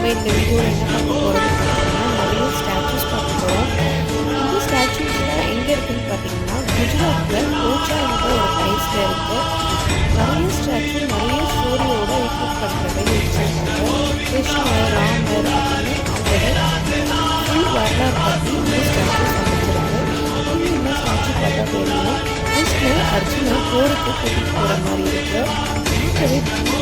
நம்ம இந்த வீடியோவில் என்ன பார்க்க போகிறோம்னு பார்த்தீங்கன்னா நிறைய ஸ்டாச்சூஸ் பார்க்க போகிறோம். இந்த ஸ்டாச்சூஸ்லாம் எங்கே இருக்குதுன்னு பார்த்தீங்கன்னா குஜராத்தில் கோச்சா என்ற ஒரு பிளேஸில் இருக்குது. நிறைய ஸ்டாச்சு நிறைய ஸ்டோரியோட எக்யூப் பண்ணுறதை வச்சுருக்காங்க. கிருஷ்ணர், ராமர் அப்படின்னு அவங்களோட ஃபுல் வரலாறு பற்றி இந்த ஸ்டாச்சூஸ் அமைச்சிருக்கு. இந்த ஸ்டாச்சு பார்த்தா தெரியும் கிருஷ்ணர் அர்ஜுனர் போருக்கு கூட்டிகிட்டு போகிற மாதிரி இருக்குது. பார்க்கவே